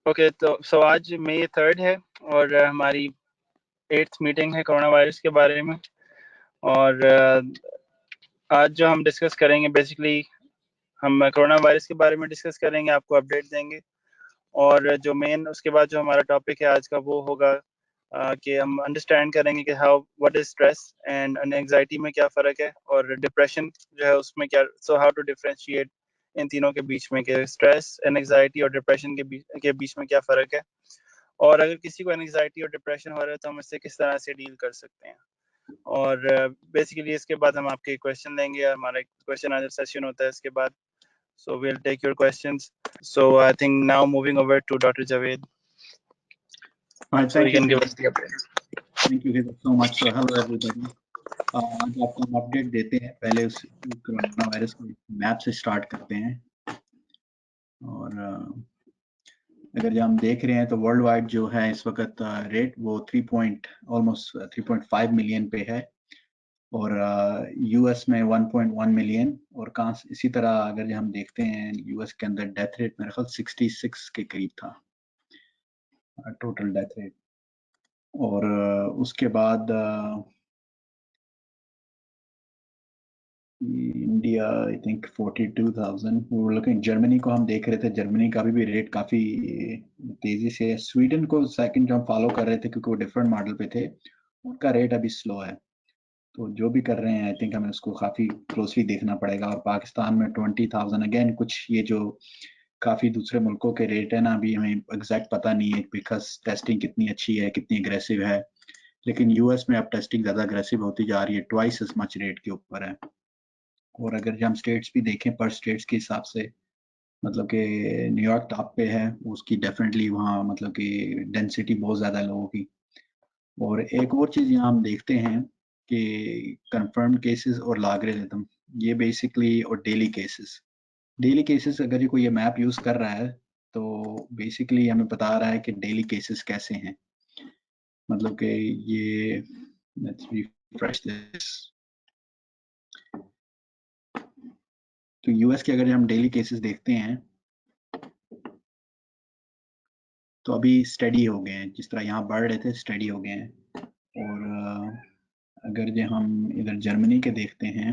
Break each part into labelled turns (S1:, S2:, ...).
S1: Okay, तो आज मई 3 है और हमारी 8th मीटिंग है कोरोना वायरस के बारे में। और आज जो हम डिस्कस करेंगे, बेसिकली हम कोरोना वायरस के बारे में डिस्कस करेंगे, आपको अपडेट देंगे। और जो मेन उसके बाद जो हमारा टॉपिक है आज का वो होगा कि हम अंडरस्टैंड करेंगे कि how what is stress and anxiety में क्या फ़र्क है, और डिप्रेशन जो है उसमें क्या, सो हाउ टू डिफरेंशिएट इन तीनों के बीच में, कि स्ट्रेस एंजाइटी और डिप्रेशन के बीच में क्या फ़र्क है, और अगर किसी को एंजाइटी और डिप्रेशन हो रहा है तो हम इससे किस तरह से डील कर सकते हैं। और बेसिकली इसके बाद हम आपके क्वेश्चन लेंगे, हमारा क्वेश्चन आंसर सेशन होता है इसके बाद। So we'll take your questions. So I think now moving over to Dr. Javed. So you can give us the update.
S2: Thank you so much. So hello everybody. आज आपको हम update देते हैं। पहले उस कोरोना वायरस के map से start करते हैं। और अगर जो हम देख रहे हैं तो वर्ल्ड वाइड जो है इस वक्त रेट वो ऑलमोस्ट 3.5 मिलियन पे है, और यूएस में 1.1 मिलियन। और इसी तरह अगर जो हम देखते हैं यूएस के अंदर डेथ रेट मेरे ख्याल 66 के करीब था टोटल डेथ रेट। और उसके बाद इंडिया आई थिंक 42,000। वो लुकिंग जर्मनी को हम देख रहे थे, जर्मनी का भी रेट काफी तेजी से है। स्वीडन को सेकंड जो हम फॉलो कर रहे थे क्योंकि वो डिफरेंट मॉडल पे थे, उनका रेट अभी स्लो है। तो जो भी कर रहे हैं आई थिंक हमें उसको काफी क्लोजली देखना पड़ेगा। और पाकिस्तान में 20,000 अगेन, कुछ ये जो काफी दूसरे मुल्कों के रेट है ना, अभी हमें एग्जैक्ट पता नहीं है बिकॉज टेस्टिंग कितनी अच्छी है, कितनी अग्रेसिव है। लेकिन यूएस में अब टेस्टिंग ज्यादा अग्रेसिव होती जा रही है, ट्वाइस एज मच रेट के ऊपर है। और अगर हम स्टेट्स भी देखें पर स्टेट्स के हिसाब से, मतलब कि न्यूयॉर्क टॉप पे है, उसकी डेफिनेटली वहाँ मतलब कि डेंसिटी बहुत ज़्यादा है लोगों की। और एक और चीज़ यहाँ हम देखते हैं कि कंफर्म केसेस और लॉगरिथम, ये बेसिकली, और डेली केसेस अगर ये कोई ये मैप यूज़ कर रहा है तो बेसिकली हमें बता रहा है कि डेली केसेस कैसे हैं। मतलब कि ये लेट्स रिफ्रेश दिस। तो यूएस के अगर हम डेली केसेस देखते हैं तो अभी स्टडी हो गए हैं, जिस तरह यहाँ बढ़ रहे थे स्टडी हो गए हैं। और अगर जो हम इधर जर्मनी के देखते हैं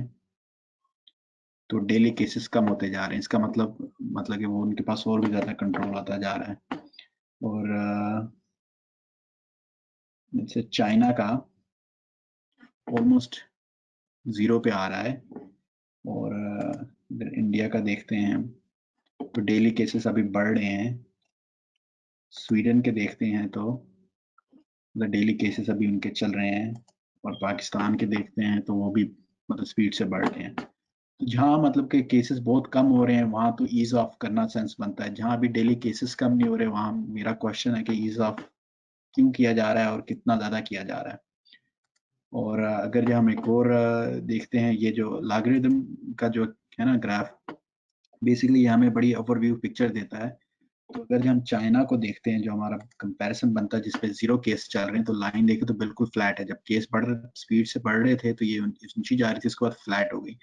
S2: तो डेली केसेस कम होते जा रहे हैं। इसका मतलब कि वो उनके पास और भी ज़्यादा कंट्रोल आता जा रहा है। और जैसे चाइना का ऑलमोस्ट 0 पे आ रहा है। और इधर इंडिया का देखते हैं तो डेली केसेस अभी बढ़ रहे हैं। स्वीडन के देखते हैं तो डेली केसेस अभी उनके चल रहे हैं। और पाकिस्तान के देखते हैं तो वो भी मतलब स्पीड से बढ़ रहे हैं। तो जहाँ मतलब के केसेस बहुत कम हो रहे हैं वहाँ तो ईज ऑफ करना सेंस बनता है। जहाँ अभी डेली केसेस कम नहीं हो रहे वहाँ मेरा क्वेश्चन है कि ईज ऑफ क्यों किया जा रहा है और कितना ज़्यादा किया जा रहा है। और अगर जो हम एक और देखते हैं, ये जो लॉगरिथम का जो है ना ग्राफ, बेसिकली ये हमें बड़ी ओवरव्यू पिक्चर देता है। तो अगर हम चाइना को देखते हैं, जो हमारा कंपैरिजन बनता है जिसपे 0 केस चल रहे हैं, तो लाइन देखें तो बिल्कुल फ्लैट है। जब केस स्पीड से बढ़ रहे थे तो ये ऊंची जा रही थी, उसके बाद फ्लैट हो गई।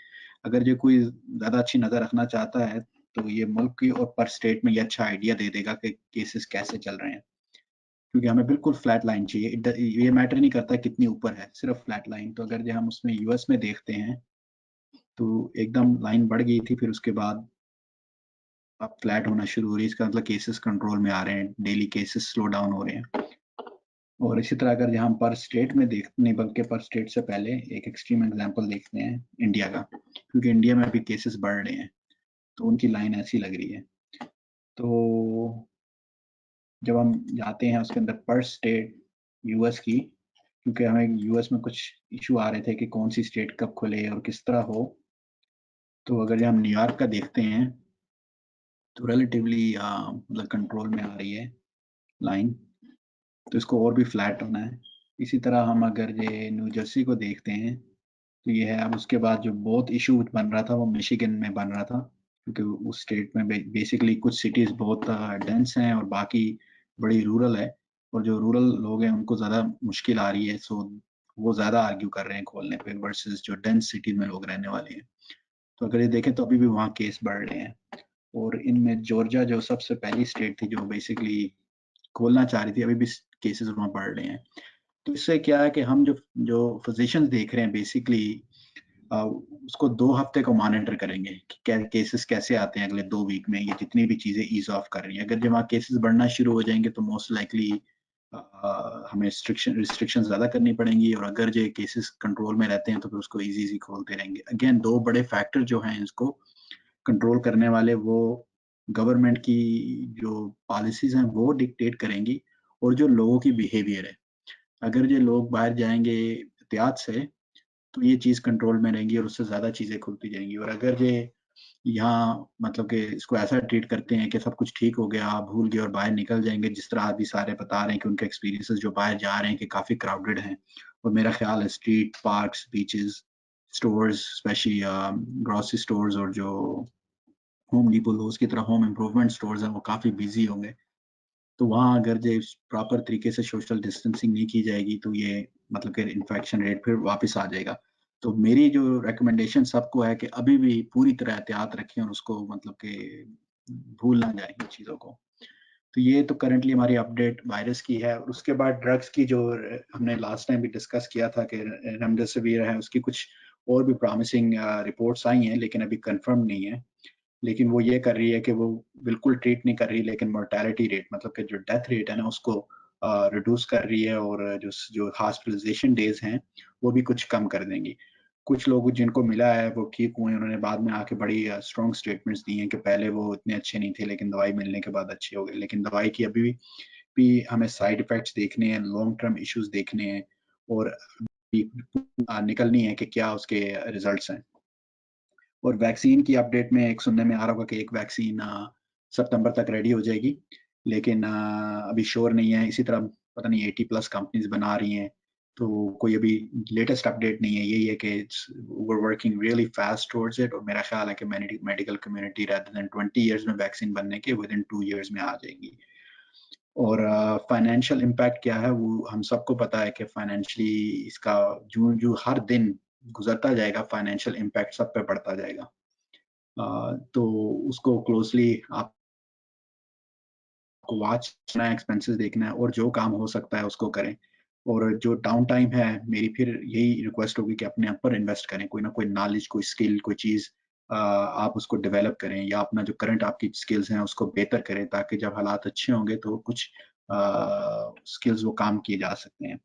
S2: अगर जो कोई ज्यादा अच्छी नजर रखना चाहता है तो ये मुल्क की और पर स्टेट में ये अच्छा आइडिया दे देगा कि केसेस कैसे चल रहे हैं, क्योंकि हमें बिल्कुल फ्लैट लाइन चाहिए। ये मैटर नहीं करता कितनी ऊपर है, सिर्फ फ्लैट लाइन। तो अगर जो हम उसमें यूएस में देखते हैं तो एकदम लाइन बढ़ गई थी, फिर उसके बाद अब फ्लैट होना शुरू हो रही है। इसका मतलब केसेस कंट्रोल में आ रहे हैं, डेली केसेस स्लो डाउन हो रहे हैं। और इसी तरह अगर यहाँ पर स्टेट में नहीं बल्कि पर स्टेट से पहले एक एक्सट्रीम एग्जांपल देखते हैं इंडिया का, क्योंकि इंडिया में अभी केसेस बढ़ रहे हैं तो उनकी लाइन ऐसी लग रही है। तो जब हम जाते हैं उसके अंदर पर स्टेट यूएस की, क्योंकि हमें यूएस में कुछ इशू आ रहे थे कि कौन सी स्टेट कब खुले और किस तरह हो। तो अगर हम न्यूयॉर्क का देखते हैं तो रिलेटिवली मतलब कंट्रोल में आ रही है लाइन, तो इसको और भी फ्लैट होना है। इसी तरह हम अगर ये न्यू जर्सी को देखते हैं तो ये है। अब उसके बाद जो बहुत इशू बन रहा था वो मिशिगन में बन रहा था, क्योंकि उस स्टेट में बेसिकली कुछ सिटीज बहुत डेंस हैं और बाकी बड़ी रूरल है। और जो रूरल लोग हैं उनको ज़्यादा मुश्किल आ रही है, सो वो ज़्यादा आर्ग्यू कर रहे हैं खोलने पे वर्सेस जो डेंस सिटी में लोग रहने वाले हैं। तो अगर ये देखें तो अभी भी वहाँ केस बढ़ रहे हैं। और इनमें जॉर्जिया जो सबसे पहली स्टेट थी जो बेसिकली खोलना चाह रही थी, अभी भी केसेस वहाँ बढ़ रहे हैं। तो इससे क्या है कि हम जो जो फिजिशियंस देख रहे हैं बेसिकली उसको 2 हफ्ते को मॉनिटर करेंगे कि क्या केसेस कैसे आते हैं अगले 2 वीक में, ये जितनी भी चीजें ईज ऑफ कर रही हैं। अगर जब वहाँ केसेस बढ़ना शुरू हो जाएंगे तो मोस्ट लाइकली हमें रिस्ट्रिक्शन ज्यादा करनी पड़ेंगी, और अगर जो केसेस कंट्रोल में रहते हैं तो फिर उसको इजी इजी खोलते रहेंगे। अगेन 2 बड़े फैक्टर जो हैं इसको कंट्रोल करने वाले, वो गवर्नमेंट की जो पॉलिसीज हैं वो डिक्टेट करेंगी, और जो लोगों की बिहेवियर है। अगर जो लोग बाहर जाएंगे एहतियात से तो ये चीज कंट्रोल में रहेंगी और उससे ज्यादा चीजें खुलती जाएंगी। और अगर ये यहाँ मतलब कि इसको ऐसा ट्रीट करते हैं कि सब कुछ ठीक हो गया, आप भूल गए और बाहर निकल जाएंगे, जिस तरह अभी सारे बता रहे हैं कि उनके एक्सपीरियंसेस जो बाहर जा रहे हैं कि काफी क्राउडेड हैं, और मेरा ख्याल है street parks beaches stores specially grocery stores और जो होम डिपो लोज की तरह होम इम्प्रूवमेंट स्टोर्स हैं वो काफी बिजी होंगे। तो वहाँ अगर जो प्रॉपर तरीके से सोशल डिस्टेंसिंग नहीं की जाएगी तो ये मतलब कि इन्फेक्शन रेट फिर वापस आ जाएगा। तो मेरी जो रिकमेंडेशन सबको है कि अभी भी पूरी तरह एहतियात रखें और उसको मतलब कि भूल ना जाए इन चीज़ों को। तो ये तो करंटली हमारी अपडेट वायरस की है। और उसके बाद ड्रग्स की जो हमने लास्ट टाइम भी डिस्कस किया था कि रेमडेसिविर है, उसकी कुछ और भी प्रॉमिसिंग रिपोर्ट्स आई हैं लेकिन अभी कंफर्म नहीं है। लेकिन वो ये कर रही है कि वो बिल्कुल ट्रीट नहीं कर रही, लेकिन मोर्टेलिटी रेट मतलब कि जो डेथ रेट है ना उसको रिड्यूस कर रही है, और जो जो हॉस्पिटलाइजेशन डेज हैं वो भी कुछ कम कर देंगी। कुछ लोग जिनको मिला है वो ठीक हुए, उन्होंने बाद में आके बड़ी स्ट्रॉन्ग स्टेटमेंट्स दी हैं कि पहले वो इतने अच्छे नहीं थे लेकिन दवाई मिलने के बाद अच्छे हो गए। लेकिन दवाई की अभी भी हमें साइड इफेक्ट्स देखने हैं, लॉन्ग टर्म इश्यूज देखने हैं, और निकलनी है कि क्या उसके रिजल्ट्स हैं। और वैक्सीन की अपडेट में एक सुनने में आ रहा होगा कि एक वैक्सीन सितंबर तक रेडी हो जाएगी, लेकिन अभी श्योर नहीं है। इसी तरह पता नहीं 80+ कंपनीज बना रही हैं, तो कोई अभी लेटेस्ट अपडेट नहीं है। यही है कि we're working really fast towards it, और मेरा ख्याल है कि medical community rather than 20 years में वैक्सीन बनने के विद इन 2 इयर्स में आ जाएगी। और फाइनेंशियल इम्पैक्ट क्या है वो हम सबको पता है कि फाइनेंशियली इसका जो जो हर दिन गुजरता जाएगा फाइनेंशियल इम्पैक्ट सब पे पड़ता जाएगा। तो उसको क्लोजली आपको वॉच करना है, एक्सपेंसेस देखना है, और जो काम हो सकता है उसको करें। और जो डाउन टाइम है मेरी फिर यही रिक्वेस्ट होगी कि अपने आप पर इन्वेस्ट करें, कोई ना कोई नॉलेज, कोई स्किल, कोई चीज़ आप उसको डेवलप करें, या अपना जो करंट आपकी स्किल्स हैं उसको बेहतर करें, ताकि जब हालात अच्छे होंगे तो कुछ स्किल्स वो काम किए जा सकते हैं।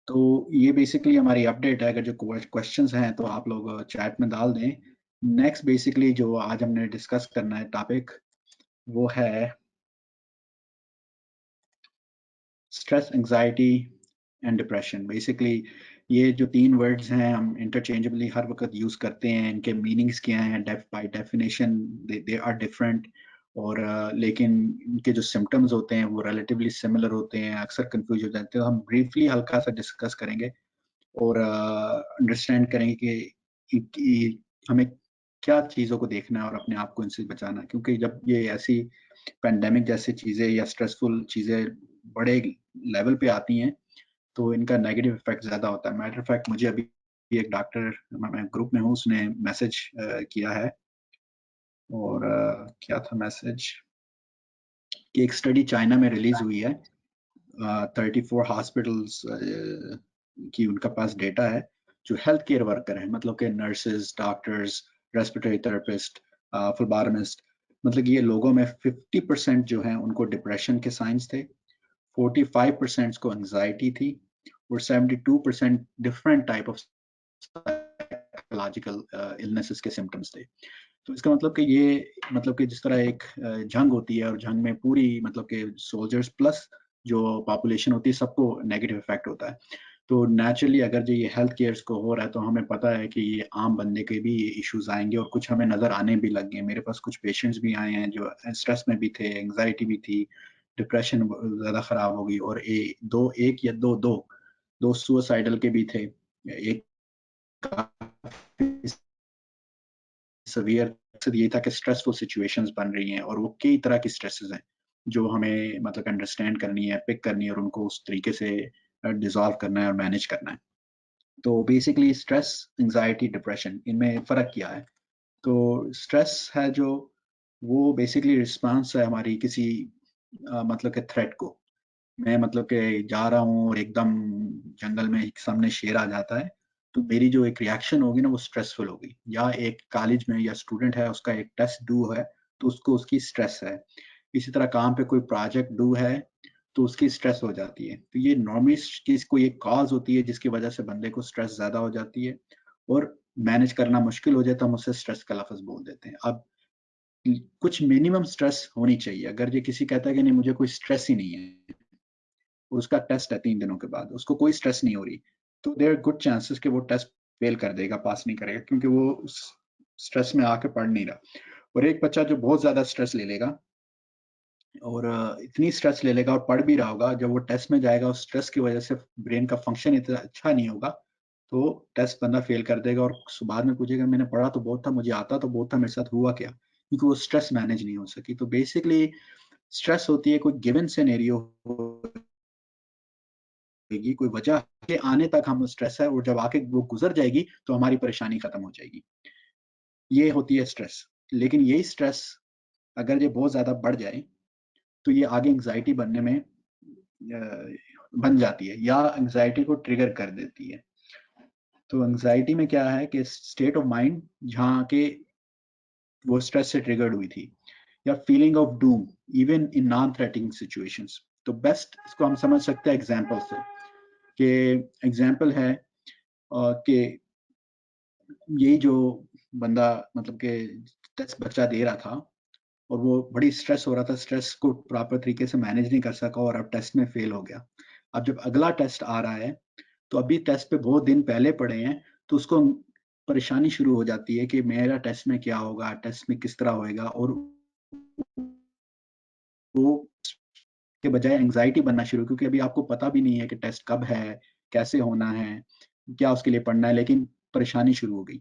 S2: तो ये बेसिकली हमारी अपडेट है। अगर जो क्वेश्चंस हैं तो आप लोग चैट में डाल दें। नेक्स्ट बेसिकली जो आज हमने डिस्कस करना है टॉपिक वो है stress, anxiety and depression. Basically ये जो 3 वर्ड्स हैं हम इंटरचेंजेबली हर वक्त यूज करते हैं, इनके मीनिंग्स क्या हैं by definition they are different. और लेकिन इनके जो सिम्टम्स होते हैं वो रिलेटिवली सिमिलर होते हैं, अक्सर कंफ्यूज हो जाते हैं। तो हम ब्रीफली हल्का सा डिस्कस करेंगे और अंडरस्टैंड करेंगे कि हमें क्या चीज़ों को देखना है और अपने आप को इनसे बचाना है। क्योंकि जब ये ऐसी पैंडेमिक जैसी चीज़ें या स्ट्रेसफुल चीज़ें बड़े लेवल पे आती हैं तो इनका नेगेटिव इफेक्ट ज़्यादा होता है। मैटर ऑफ फैक्ट मुझे अभी एक डॉक्टर, मैं ग्रुप में हूँ, उसने मैसेज किया है, और क्या था मैसेज कि एक स्टडी चाइना में रिलीज हुई है। 34 हॉस्पिटल्स की उनका पास डेटा है जो हेल्थ केयर वर्कर हैं, मतलब के नर्सेज, डॉक्टर्स, रेस्पिरेटरी थेरेपिस्ट, फ्लोबारमिस्ट, मतलब ये लोगों में 50% जो हैं उनको डिप्रेशन के साइंस थे, 45% को एंजाइटी थी, और 72% different type of psychological illnesses के सिम्टम्स थे। तो इसका मतलब कि ये मतलब कि जिस तरह एक जंग होती है और जंग में पूरी मतलब कि सोल्जर्स प्लस जो पॉपुलेशन होती है सबको नेगेटिव इफेक्ट होता है। तो नेचुरली अगर जो ये हेल्थ केयर्स को हो रहा है तो हमें पता है कि ये आम बंदे के भी ये इश्यूज आएंगे, और कुछ हमें नजर आने भी लग गए। मेरे पास कुछ पेशेंट्स भी आए हैं जो स्ट्रेस में भी थे, एंग्जाइटी भी थी, डिप्रेशन ज्यादा खराब हो गई, और एक या दो सुसाइडल के भी थे। एक सवियर मकसद ये था कि स्ट्रेसफुल सिचुएशंस बन रही हैं, और वो कई तरह की स्ट्रेसेस हैं जो हमें मतलब अंडरस्टैंड करनी है, पिक करनी है, और उनको उस तरीके से डिसॉल्व करना है और मैनेज करना है। तो बेसिकली स्ट्रेस, एंजाइटी, डिप्रेशन, इनमें फ़र्क क्या है? तो स्ट्रेस है जो वो बेसिकली रिस्पांस है हमारी किसी मतलब के थ्रेट को। मैं मतलब कि जा रहा हूँ और एकदम जंगल में एक सामने शेर आ जाता है, तो मेरी जो एक रिएक्शन होगी ना वो स्ट्रेसफुल होगी। या एक कॉलेज में या स्टूडेंट है, उसका एक टेस्ट ड्यू है, तो उसको उसकी स्ट्रेस है। इसी तरह काम पे कोई प्रोजेक्ट ड्यू है, तो उसकी स्ट्रेस हो जाती है। तो ये नॉर्मली चीज कोई एक कॉज होती है जिसकी वजह से बंदे को स्ट्रेस ज्यादा हो जाती है और मैनेज करना मुश्किल हो जाता है, हम उससे स्ट्रेस का लफ्ज बोल देते हैं। अब कुछ मिनिमम स्ट्रेस होनी चाहिए। अगर ये किसी कहता है कि नहीं मुझे कोई स्ट्रेस ही नहीं है, उसका टेस्ट है 3 दिनों के बाद, उसको कोई स्ट्रेस नहीं हो रही, तो देर गुड चांसेस कि वो टेस्ट फेल कर देगा, पास नहीं करेगा, क्योंकि वो उस स्ट्रेस में आके पढ़ नहीं रहा। और एक बच्चा जो बहुत ज्यादा स्ट्रेस ले लेगा और इतनी स्ट्रेस ले लेगा और पढ़ भी रहा होगा, जब वो टेस्ट में जाएगा उस स्ट्रेस की वजह से ब्रेन का फंक्शन इतना अच्छा नहीं होगा, तो टेस्ट बंदा फेल कर देगा और बाद में पूछेगा मैंने पढ़ा तो बहुत था, मुझे आता तो बहुत था, मेरे साथ हुआ क्या, क्योंकि वो स्ट्रेस मैनेज नहीं हो सकी। तो बेसिकली स्ट्रेस होती है कोई गिवन सिनेरियो होगी, कोई वजह के आने तक हम स्ट्रेस है, और जब आके वो गुजर जाएगी तो हमारी परेशानी खत्म हो जाएगी। ये होती है स्ट्रेस। लेकिन यही स्ट्रेस अगर ये बहुत ज्यादा बढ़ जाए तो ये आगे एंग्जाइटी बनने में बन जाती है या एंग्जाइटी को ट्रिगर कर देती है। तो एंग्जाइटी में क्या है कि स्टेट ऑफ माइंड जहाँ के वो स्ट्रेस से ट्रिगर्ड हुई थी, या feeling of doom even in non threatening situations. तो बेस्ट इसको हम समझ सकते हैं एग्जांपल से, कि एग्जांपल है कि यही जो बंदा मतलब के टेस्ट बच्चा दे रहा था और वो बड़ी स्ट्रेस हो रहा था, स्ट्रेस को प्रॉपर तरीके से मैनेज नहीं कर सका और अब टेस्ट में फेल हो गया। अब जब अगला टेस्ट आ रहा है, तो अभी टेस्ट पे बहुत दिन पहले पड़े हैं, तो उसको परेशानी शुरू हो जाती है कि मेरा टेस्ट में क्या होगा, टेस्ट में किस तरह होएगा, और वो के बजाय एंग्जाइटी बनना शुरू, क्योंकि अभी आपको पता भी नहीं है कि टेस्ट कब है, कैसे होना है, क्या उसके लिए पढ़ना है, लेकिन परेशानी शुरू हो गई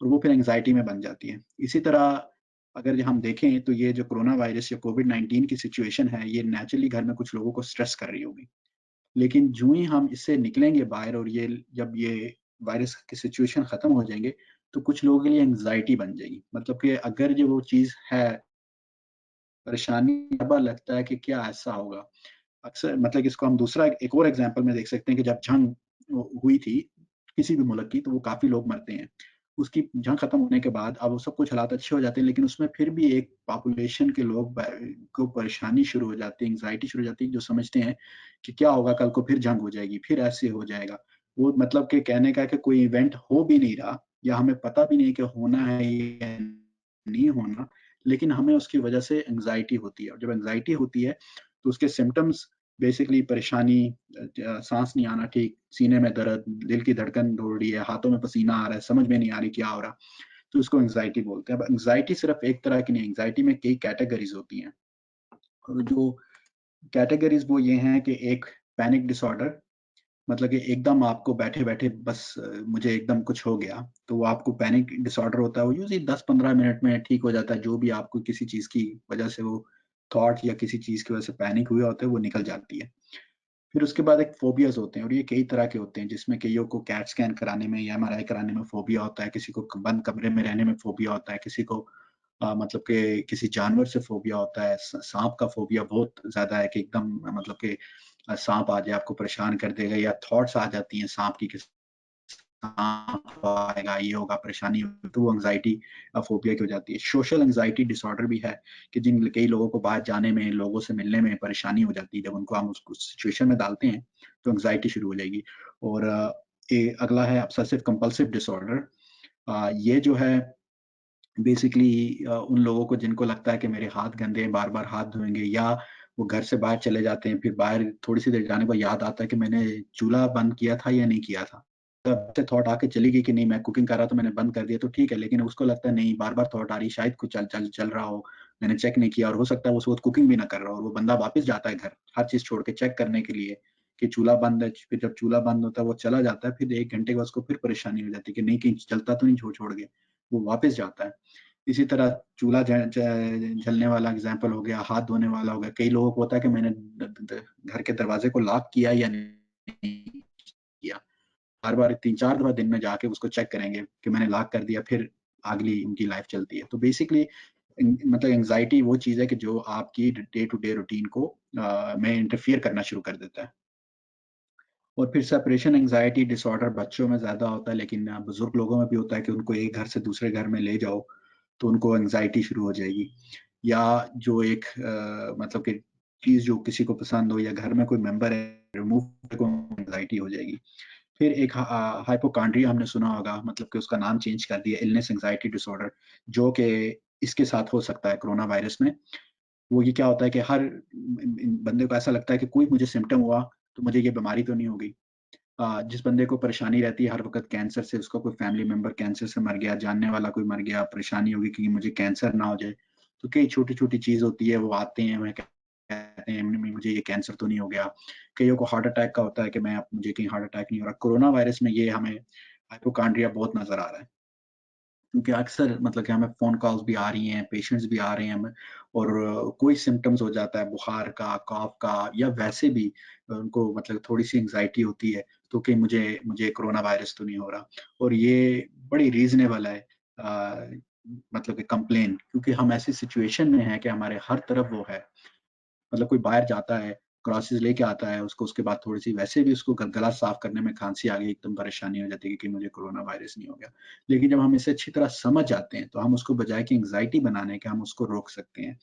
S2: और वो फिर एंग्जाइटी में बन जाती है। इसी तरह अगर हम देखें तो ये जो कोरोना वायरस या कोविड-19 की सिचुएशन है, ये नेचुरली घर में कुछ लोगों को स्ट्रेस कर रही होगी। लेकिन जो ही हम इससे निकलेंगे बाहर और ये जब ये वायरस की सिचुएशन खत्म हो जाएंगे, तो कुछ लोगों के लिए एंग्जाइटी बन जाएगी। मतलब कि अगर जो वो चीज़ है, परेशानी, बार लगता है कि क्या ऐसा होगा। अक्सर मतलब इसको हम दूसरा एक और एग्जांपल में देख सकते हैं कि जब जंग हुई थी किसी भी मुल्क की, तो वो काफी लोग मरते हैं। उसकी जंग खत्म होने के बाद अब वो सब कुछ हालात अच्छे हो जाते हैं, लेकिन उसमें फिर भी एक पॉपुलेशन के लोग को परेशानी शुरू हो जाती है, एंग्जाइटी शुरू हो जाती है, जो समझते हैं कि क्या होगा कल को, फिर जंग हो जाएगी, फिर ऐसे हो जाएगा। वो मतलब के कहने का कि कोई इवेंट हो भी नहीं रहा या हमें पता भी नहीं कि होना है या नहीं होना, लेकिन हमें उसकी वजह से एंग्जाइटी होती है। और जब एंग्जाइटी होती है तो उसके सिम्टम्स बेसिकली परेशानी, सांस नहीं आना ठीक, सीने में दर्द, दिल की धड़कन दौड़ रही है, हाथों में पसीना आ रहा है, समझ में नहीं आ रही क्या हो रहा, तो उसको एंग्जाइटी बोलते हैं। अब एंग्जाइटी सिर्फ एक तरह की नहीं, एंग्जाइटी में कई कैटेगरीज होती हैं। और जो कैटेगरीज वो ये हैं कि एक पैनिक डिसऑर्डर, मतलब कि एकदम आपको बैठे बैठे बस मुझे एकदम कुछ हो गया, तो वो आपको पैनिक डिसऑर्डर होता है। वो यूजली 10-15 मिनट में ठीक हो जाता है, जो भी आपको किसी चीज की वजह से वो थॉट या किसी चीज की वजह से पैनिक हुए होते हैं वो निकल जाती है। फिर उसके बाद एक फोबियाज होते हैं, और ये कई तरह के होते हैं, जिसमें कईयों को कैट स्कैन कराने में या एमआरआई कराने में फोबिया होता है, किसी को बंद कमरे में रहने में फोबिया होता है, किसी को मतलब कि किसी जानवर से फोबिया होता है। सांप का फोबिया बहुत ज्यादा है कि एकदम मतलब कि सांप आ जाए आपको परेशान कर देगा, या थॉट्स आ जाती हैं सांप की कि सांप आएगा, ये होगा, परेशानी होगी, तो वो एंग्जाइटी फोबिया की हो जाती है। सोशल एंग्जाइटी डिसऑर्डर भी है कि जिन कई लोगों को बाहर जाने में, लोगों से मिलने में परेशानी हो जाती है, जब उनको हम उसको सिचुएशन में डालते हैं तो एंग्जाइटी शुरू हो जाएगी। और ये अगला है ऑब्सेसिव कंपल्सिव डिसऑर्डर। ये जो है बेसिकली उन लोगों को जिनको लगता है कि मेरे हाथ गंदे हैं, बार बार हाथ धोएंगे, या वो घर से बाहर चले जाते हैं, फिर बाहर थोड़ी सी देर जाने पर याद आता है कि मैंने चूल्हा बंद किया था या नहीं किया था। तब से थॉट आके चली गई कि नहीं मैं कुकिंग कर रहा था, मैंने बंद कर दिया, तो ठीक है, लेकिन उसको लगता है नहीं, बार बार थॉट आ रही, शायद कुछ चल चल चल रहा हो, मैंने चेक नहीं किया, और हो सकता है वो उस वक्त कुकिंग भी ना कर रहा हो, और वो बंदा वापस जाता है घर हर चीज छोड़ के चेक करने के लिए कि चूल्हा बंद है। फिर जब चूल्हा बंद होता है वो चला जाता है, फिर 1 घंटे के बाद उसको फिर परेशानी हो जाती है कि नहीं कहीं चलता तो नहीं छोड़ छोड़ के, वो वापस जाता है। इसी तरह चूल्हा जलने वाला एग्जाम्पल हो गया, हाथ धोने वाला हो गया। कई लोगों को होता है कि मैंने घर के दरवाजे को लॉक किया या नहीं किया, बार बार 3-4 दफा दिन में जाके उसको चेक करेंगे कि मैंने लॉक कर दिया, फिर अगली उनकी लाइफ चलती है। तो बेसिकली मतलब एंजाइटी वो चीज़ है कि जो आपकी डे टू डे रूटीन को में इंटरफियर करना शुरू कर देता है। और फिर सेपरेशन एंजाइटी डिसऑर्डर बच्चों में ज़्यादा होता है, लेकिन बुजुर्ग लोगों में भी होता है कि उनको एक घर से दूसरे घर में ले जाओ तो उनको एंजाइटी शुरू हो जाएगी। या जो एक मतलब कि चीज़ जो किसी को पसंद हो या घर में कोई मेंबर है रिमूव एंजाइटी हो जाएगी। फिर एक हाइपोकॉन्ड्रिया हमने सुना होगा, मतलब कि उसका नाम चेंज कर दिया इलनेस एंजाइटी डिसऑर्डर, जो कि इसके साथ हो सकता है कोरोना वायरस में। वो ये क्या होता है कि हर बंदे को ऐसा लगता है कि कोई मुझे सिम्पटम हुआ तो मुझे ये बीमारी तो नहीं हो गई। जिस बंदे को परेशानी रहती है हर वक्त कैंसर से, उसका कोई फैमिली मेंबर कैंसर से मर गया, जानने वाला कोई मर गया, परेशानी होगी कि मुझे कैंसर ना हो जाए, तो कई छोटी छोटी चीज होती है, वो आते हैं हमें कहते हैं मुझे ये कैंसर तो नहीं हो गया। कईयों को हार्ट अटैक का होता है कि मैं मुझे कहीं हार्ट अटैक नहीं हो रहा। कोरोना वायरस में ये हमें हाइपोकांड्रिया बहुत नजर आ रहा है, क्योंकि अक्सर मतलब कि हमें फ़ोन कॉल्स भी आ रही हैं, पेशेंट्स भी आ रहे हैं हमें, और कोई सिम्पटम्स हो जाता है बुखार का, कॉफ़ का, या वैसे भी उनको मतलब थोड़ी-सी एंग्ज़ायटी होती है, तो कि मुझे मुझे कोरोना वायरस तो नहीं हो रहा। और ये बड़ी रीज़नेबल है मतलब कि कंप्लेन, क्योंकि हम ऐसी सिचुएशन में हैं कि हमारे हर तरफ वो है। मतलब कोई बाहर जाता है, ग्रोसरीज़ लेके आता है, उसको उसके बाद थोड़ी-सी वैसे भी उसको गला साफ करने में खाँसी आ गई, एकदम परेशानी हो जाती है कि मुझे कोरोना वायरस नहीं हो गया। लेकिन जब हम इसे अच्छी तरह समझ जाते हैं, तो हम उसको बजाय कि एंग्ज़ायटी बनाने के, हम उसको रोक सकते हैं।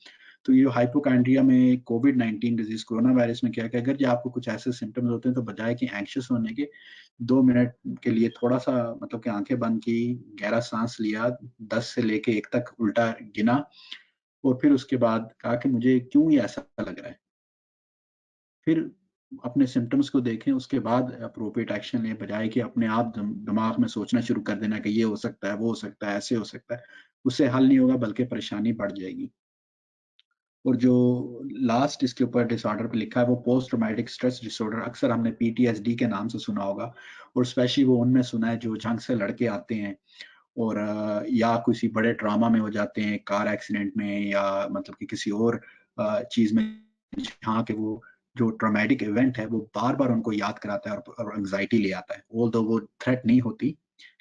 S2: तो ये हाइपोकांड्रिया में कोविड-19 डिज़ीज़ कोरोना वायरस में क्या है कि अगर जो आपको कुछ ऐसे सिम्पटम्स होते हैं, तो बजाय कि एंग्ज़ियस होने के 2 मिनट के लिए थोड़ा-सा मतलब कि आँखें बंद की, गहरा साँस लिया, 10 से लेके 1 तक उल्टा गिना, और फिर उसके बाद कहा कि मुझे क्यों ये ऐसा लग रहा है? फिर अपने सिम्पटम्स को देखें, उसके बाद एप्रोप्रिएट एक्शन लें, बजाय कि अपने आप दिमाग में सोचना शुरू कर देना कि ये हो सकता है, वो हो सकता है, ऐसे हो सकता है। उससे हल नहीं होगा, बल्कि परेशानी बढ़ जाएगी। और जो लास्ट इसके ऊपर डिसऑर्डर पे लिखा है वो पोस्ट ट्रॉमेटिक स्ट्रेस डिसऑर्डर, अक्सर हमने पीटीएसडी के नाम से सुना होगा, और स्पेशली वो उनमें सुना है जो जंग से लड़के आते हैं और या किसी बड़े ट्रॉमा में हो जाते हैं, कार एक्सीडेंट में, या मतलब कि किसी और चीज़ में, जहाँ के वो जो ट्रॉमेटिक इवेंट है वो बार-बार उनको याद कराता है और एंग्ज़ायटी ले आता है। ऑल्दो वो थ्रेट नहीं होती,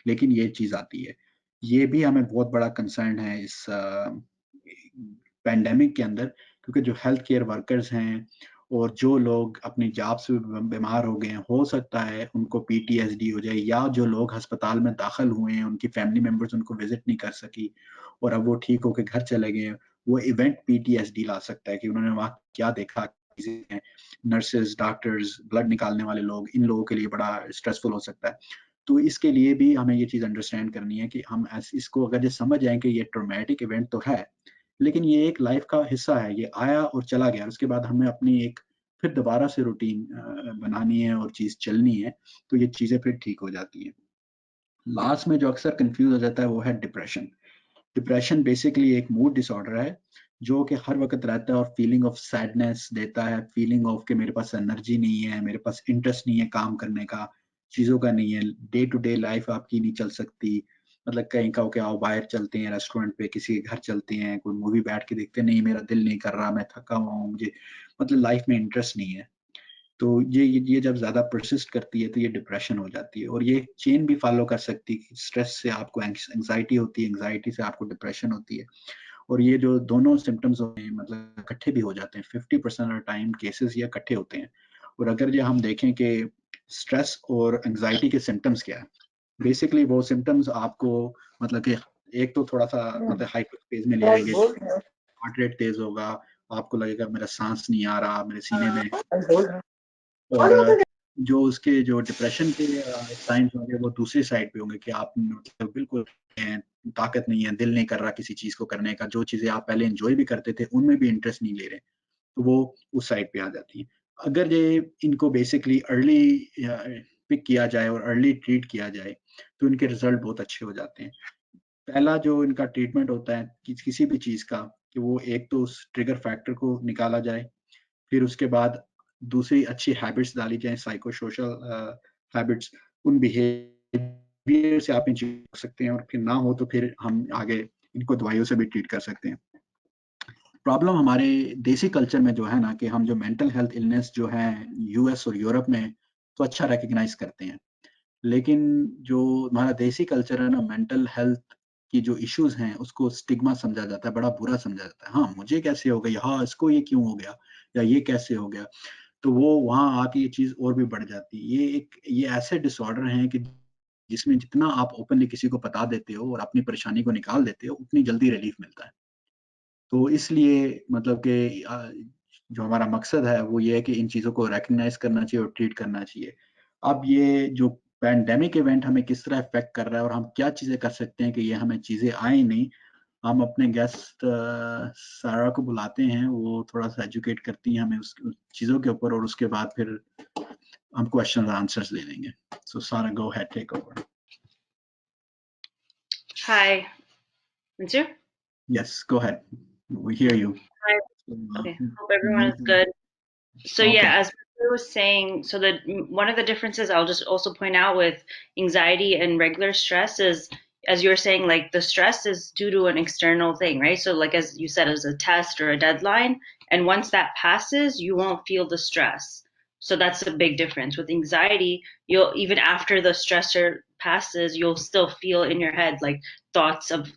S2: लेकिन ये चीज़ आती है। ये भी हमें बहुत बड़ा कंसर्न है इस पैंडेमिक के अंदर, क्योंकि जो हेल्थ केयर वर्कर्स हैं और जो लोग अपनी जॉब से बीमार हो गए हैं, हो सकता है उनको पीटीएसडी हो जाए, या जो लोग अस्पताल में दाखिल हुए हैं, उनकी फैमिली मेंबर्स उनको विज़िट नहीं कर सकी और अब वो ठीक होके घर चले गए हैं, वो इवेंट पीटीएसडी ला सकता है कि उन्होंने वहाँ क्या देखा, चीज़ें, नर्सेज़, डॉक्टर्स, ब्लड निकालने वाले लोग, इन लोगों के लिए बड़ा स्ट्रेसफुल हो सकता है। तो इसके लिए भी हमें ये चीज़ अंडरस्टैंड करनी है कि हम इसको अगर ये समझ जाएँ कि ये ट्रॉमेटिक इवेंट तो है, लेकिन ये एक लाइफ का हिस्सा है, ये आया और चला गया, उसके बाद हमें अपनी एक फिर दोबारा से रूटीन बनानी है और चीज़ चलनी है, तो ये चीज़ें फिर ठीक हो जाती हैं। लास्ट में जो अक्सर कन्फ्यूज़ हो जाता है वो है डिप्रेशन। डिप्रेशन बेसिकली एक मूड डिसऑर्डर है, जो कि हर वक़्त रहता है और फीलिंग ऑफ सैडनेस देता है, फीलिंग ऑफ कि मेरे पास एनर्जी नहीं है, मेरे पास इंटरेस्ट नहीं है काम करने का, चीज़ों का नहीं है, डे टू डे लाइफ़ आपकी नहीं चल सकती। मतलब कहीं कहो कि आओ बाहर चलते हैं, रेस्टोरेंट पे किसी के घर चलते हैं, कोई मूवी बैठ के देखते हैं, नहीं मेरा दिल नहीं कर रहा, मैं थका हुआ हूँ, मुझे मतलब लाइफ़ में इंटरेस्ट नहीं है। तो ये जब ज़्यादा परसिस्ट करती है तो ये डिप्रेशन हो जाती है, और ये चेन भी फ़ॉलो कर सकती है। स्ट्रेस से आपको एंग्ज़ायटी होती है, एंग्ज़ायटी से आपको डिप्रेशन होती है, और ये जो दोनों सिम्पटम्स होते हैं मतलब इकट्ठे भी हो जाते हैं। 50% ऑफ टाइम केसेस ये इकट्ठे होते हैं। और अगर ये हम देखें कि स्ट्रेस और एंग्ज़ायटी के सिम्पटम्स क्या है, बेसिकली वो सिम्पटम्स आपको मतलब कि एक तो थोड़ा-सा मतलब हाइपर फेज़ में ले आएँगे, हार्ट रेट तेज़ होगा, आपको लगेगा मेरा साँस नहीं आ रहा, मेरे सीने में, और जो उसके जो डिप्रेशन के साइन्स होंगे वो दूसरी साइड पे होंगे कि आप मतलब बिल्कुल हैं, ताकत नहीं है, दिल नहीं कर रहा किसी चीज़ को करने का, जो चीज़ें आप पहले एन्जॉय भी करते थे, उनमें भी इंटरेस्ट नहीं ले रहे, तो वो उस साइड पे आ जाती हैं। अगर ये इनको बेसिकली अर्ली पिक किया जाए और अर्ली ट्रीट किया जाए, तो इनके रिज़ल्ट बहुत अच्छे हो जाते हैं। पहला जो इनका ट्रीटमेंट होता है किसी भी चीज़ का, कि वो एक तो उस ट्रिगर फैक्टर को निकाला जाए, फिर उसके बाद दूसरी अच्छी हैबिट्स डाली जाएँ, साइको सोशल हैबिट्स, उन बिहेवियर से आप इन चीज़ों को रोक सकते हैं, और फिर ना हो तो फिर हम आगे इनको दवाइयों से भी ट्रीट कर सकते हैं। प्रॉब्लम हमारे देसी कल्चर में जो है ना, कि हम जो मेंटल हेल्थ इलनेस जो है यूएस और यूरोप में तो अच्छा रिकॉग्नाइज़ करते हैं। लेकिन जो हमारा देसी कल्चर है ना, मेंटल हेल्थ की जो इश्यूज हैं उसको स्टिग्मा समझा जाता है, बड़ा बुरा समझा जाता है। हाँ, मुझे कैसे हो गया, हाँ इसको ये क्यों हो गया, या ये कैसे हो गया, तो वो वहाँ आके ये चीज और भी बढ़ जाती है। ये ऐसे डिसऑर्डर हैं कि जिसमें जितना आप ओपनली किसी को बता देते हो और अपनी परेशानी को निकाल देते हो, उतनी जल्दी रिलीफ मिलता है। तो इसलिए मतलब कि जो हमारा मकसद है वो ये है कि इन चीज़ों को रिकग्नाइज करना चाहिए और ट्रीट करना चाहिए। अब ये जो पैंडेमिक इवेंट हमें किस तरह इफेक्ट कर रहा है और हम क्या चीज़ें कर सकते हैं कि ये हमें चीज़ें आए नहीं, हम अपने गेस्ट सारा को बुलाते हैं, वो थोड़ा सा एजुकेट करती हैं हमें उस चीज़ों के ऊपर, और उसके बाद फिर हम क्वेश्चन आंसर्स ले लेंगे। So Sara, go ahead, take over.
S3: Hi, Mintu?
S2: Yes, go ahead. We hear you.
S3: Hi. Okay, hope everyone is good. So
S2: Okay.
S3: yeah, as I was saying, so that one of the differences I'll just also point out with anxiety and regular stress is, as you were saying, like the stress is due to an external thing, right? So like as you said, as a test or a deadline, and once that passes, you won't feel the stress. So that's a big difference. With anxiety, you'll even after the stressor passes, you'll still feel in your head like thoughts of,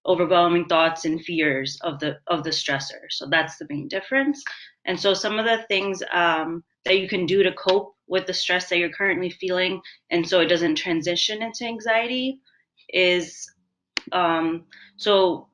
S3: overwhelming thoughts and fears of the stressor. So that's the main difference. And so some of the things that you can do to cope with the stress that you're currently feeling, and so it doesn't transition into anxiety, is so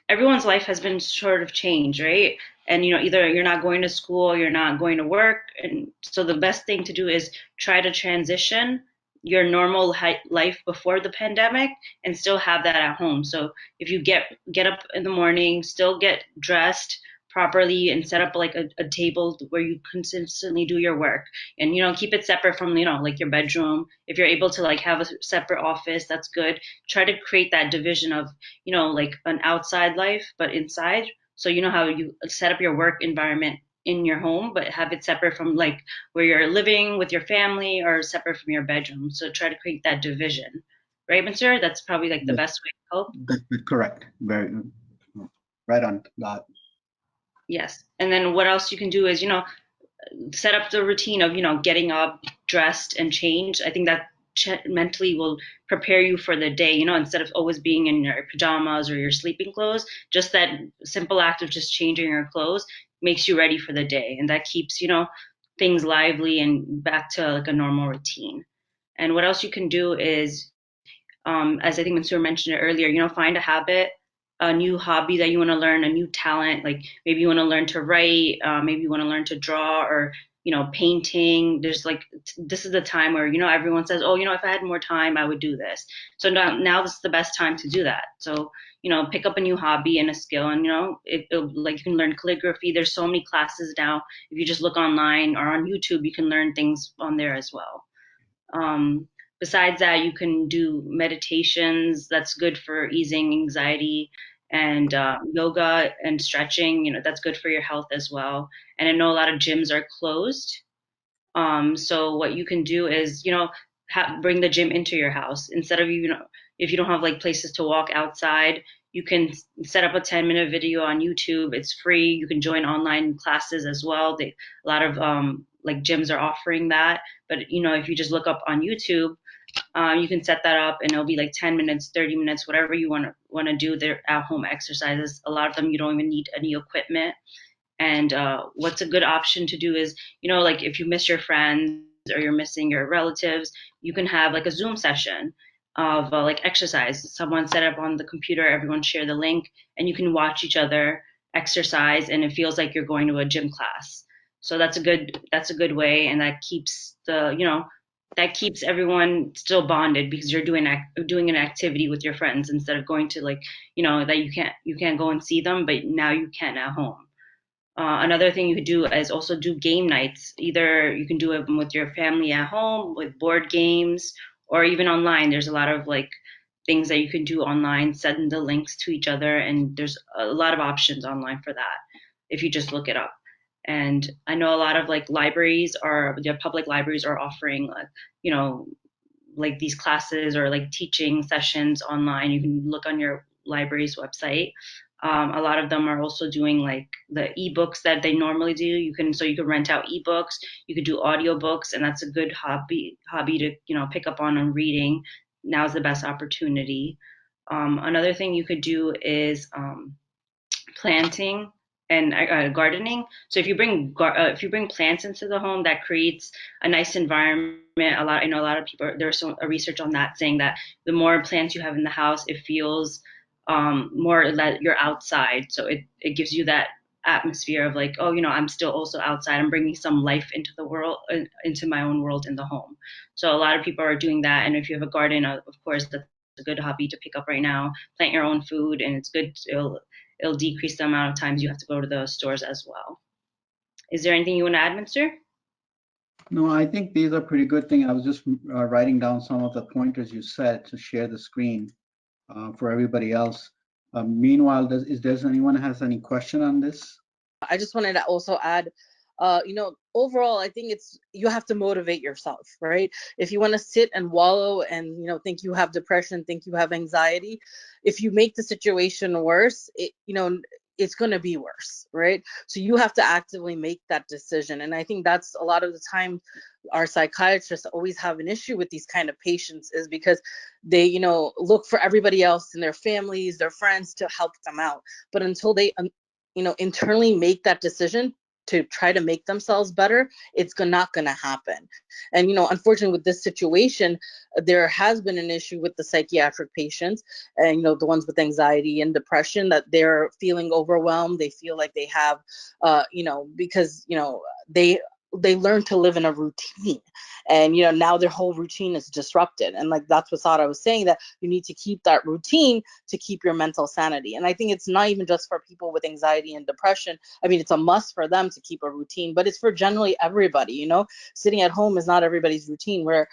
S3: everyone's life has been sort of changed, right? And either you're not going to school, you're not going to work, and so the best thing to do is try to transition your normal life before the pandemic and still have that at home. So if you get up in the morning, still get dressed properly and set up like a table where you consistently do your work, and keep it separate from like your bedroom. If you're able to like have a separate office, that's good. Try to create that division of like an outside life, but inside. So you know how you set up your work environment in your home, but have it separate from like where you're living with your family or separate from your bedroom. So try to create that division. Right, Monsieur? That's probably like the best way to cope.
S2: That's correct. Very right on. God.
S3: Yes. And then what else you can do is, set up the routine of, getting up, dressed, and changed. I think that mentally will prepare you for the day, instead of always being in your pajamas or your sleeping clothes. Just that simple act of just changing your clothes makes you ready for the day. And that keeps, things lively and back to like a normal routine. And what else you can do is, as I think Mansoor mentioned it earlier, find a habit, a new hobby that you want to learn, a new talent. Like maybe you want to learn to write, maybe you want to learn to draw, or painting. There's like this is the time where everyone says, oh, if I had more time, I would do this. So now this is the best time to do that. So pick up a new hobby and a skill, and like you can learn calligraphy. There's so many classes now. If you just look online or on YouTube, you can learn things on there as well. Um, Besides that, you can do meditations. That's good for easing anxiety, and yoga and stretching. That's good for your health as well. And I know a lot of gyms are closed. So what you can do is, bring the gym into your house instead of if you don't have like places to walk outside, you can set up a 10-minute video on YouTube. It's free. You can join online classes as well. A lot of like gyms are offering that. But if you just look up on YouTube, you can set that up, and it'll be like 10 minutes, 30 minutes, whatever you want to do. They're at home exercises. A lot of them you don't even need any equipment. And what's a good option to do is, like if you miss your friends or you're missing your relatives, you can have like a Zoom session of like exercise. Someone set up on the computer, everyone share the link, and you can watch each other exercise, and it feels like you're going to a gym class. So that's a good way, and that keeps that keeps everyone still bonded because you're doing an activity with your friends instead of going to like that you can't go and see them, but now you can at home. Another thing you could do is also do game nights. Either you can do it with your family at home with board games, or even online. There's a lot of like things that you can do online, send the links to each other, and there's a lot of options online for that if you just look it up. And I know a lot of like libraries are their public libraries are offering like you know like these classes or like teaching sessions online. You can look on your library's website. A lot of them are also doing like the ebooks that they normally do. You can rent out ebooks, you could do audiobooks, and that's a good hobby to pick up on reading. Now's the best opportunity. Another thing you could do is planting and gardening. So if you bring plants into the home, that creates a nice environment. I know a lot of people. There's some research on that saying that the more plants you have in the house, it feels more that you're outside. So it gives you that atmosphere of like, oh, I'm still also outside. I'm bringing some life into the world, into my own world in the home. So a lot of people are doing that. And if you have a garden, of course, that's a good hobby to pick up right now. Plant your own food, and it's good. It'll decrease the amount of times you have to go to the stores as well. Is there anything you want to add, Mister?
S2: No, I think these are pretty good things. I was just writing down some of the pointers you said to share the screen for everybody else. Meanwhile, does anyone has any question on this?
S4: I just wanted to also add, overall, I think you have to motivate yourself, right? If you want to sit and wallow and, think you have depression, think you have anxiety, if you make the situation worse, it's going to be worse, right? So you have to actively make that decision. And I think that's a lot of the time our psychiatrists always have an issue with these kind of patients is because they, look for everybody else in their families, their friends to help them out. But until they, internally make that decision to try to make themselves better, it's not going to happen. And, unfortunately with this situation, there has been an issue with the psychiatric patients and, the ones with anxiety and depression, that they're feeling overwhelmed. They feel like they have, because, they learn to live in a routine, and now their whole routine is disrupted. And like that's what Sara was saying, that you need to keep that routine to keep your mental sanity. And I think it's not even just for people with anxiety and depression. I mean, it's a must for them to keep a routine, but it's for generally everybody. Sitting at home is not everybody's routine, where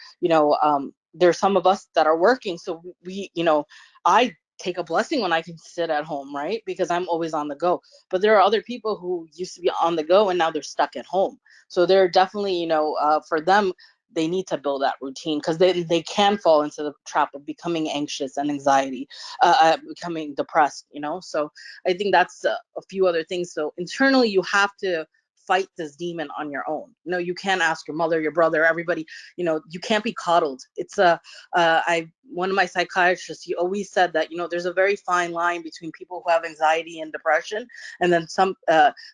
S4: there's some of us that are working, so we I take a blessing when I can sit at home, right? Because I'm always on the go. But there are other people who used to be on the go and now they're stuck at home. So they're definitely, for them, they need to build that routine, because they can fall into the trap of becoming anxious and anxiety, becoming depressed, So I think that's a few other things. So internally, you have to fight this demon on your own. You can't ask your mother, your brother, everybody, you can't be coddled. It's one of my psychiatrists, he always said that, there's a very fine line between people who have anxiety and depression, and then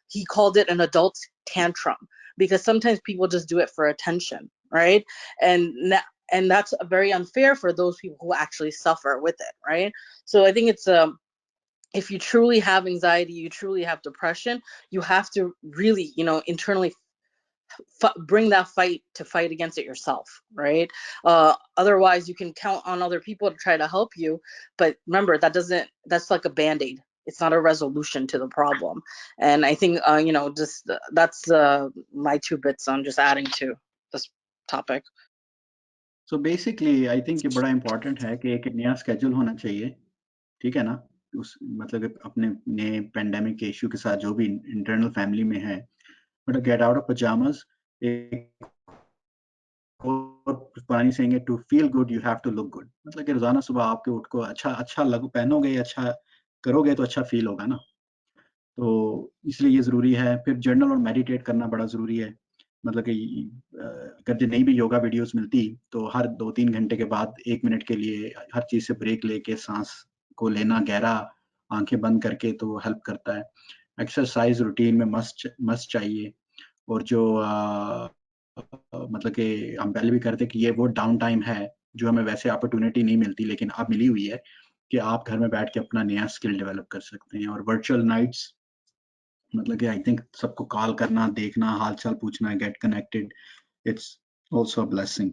S4: he called it an adult tantrum, because sometimes people just do it for attention, right? And that's very unfair for those people who actually suffer with it, right? So I think it's if you truly have anxiety, you truly have depression, you have to really, internally bring that fight against it yourself, right? Otherwise, you can count on other people to try to help you, but remember, that's like a band-aid. It's not a resolution to the problem. And I think, just that's my 2 bits on just adding to this topic.
S2: So basically, I think ये बड़ा important है कि एक नया schedule होना चाहिए, ठीक है ना? मतलब अपने नए pandemic के issue के साथ जो भी internal family में है, but get out of pajamas. पुरानी saying है, to feel good you have to look good. मतलब कि रोजाना सुबह आपके उठ को अच्छा पहनोगे, अच्छा करोगे तो अच्छा फील होगा ना। तो इसलिए ये जरूरी है। फिर जर्नल और मेडिटेट करना बड़ा जरूरी है। मतलब कि अगर नहीं भी योगा वीडियोस मिलती तो हर 2-3 घंटे के बाद 1 मिनट के लिए हर चीज से ब्रेक लेके सांस को लेना गहरा, आंखें बंद करके, तो हेल्प करता है। एक्सरसाइज रूटीन में मस्ट चाहिए। और जो मतलब कि हम पहले भी करते कि ये वो डाउन टाइम है जो हमें वैसे अपॉर्चुनिटी नहीं मिलती, लेकिन अब मिली हुई है कि आप घर में बैठ के अपना नया स्किल डेवलप कर सकते हैं। और वर्चुअल नाइट्स, मतलब कि आई थिंक सबको कॉल करना, देखना, हाल चाल पूछना, get connected, it's also a blessing.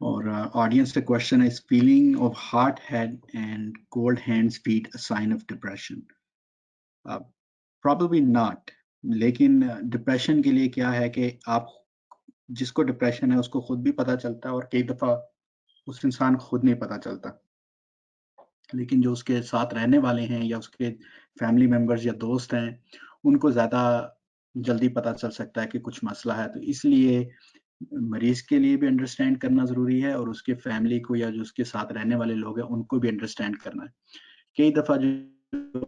S2: और ऑडियंस का क्वेश्चन है, feeling of hot head and cold hands feet a sign of depression? Probably not. लेकिन डिप्रेशन के लिए क्या है कि आप जिसको डिप्रेशन है उसको खुद भी पता चलता है, और कई दफा उस इंसान को खुद नहीं पता चलता, लेकिन जो उसके साथ रहने वाले हैं या उसके फैमिली मेंबर्स या दोस्त हैं, उनको ज़्यादा जल्दी पता चल सकता है कि कुछ मसला है। तो इसलिए मरीज के लिए भी अंडरस्टैंड करना ज़रूरी है, और उसके फैमिली को या जो उसके साथ रहने वाले लोग हैं उनको भी अंडरस्टैंड करना है। कई दफ़ा जो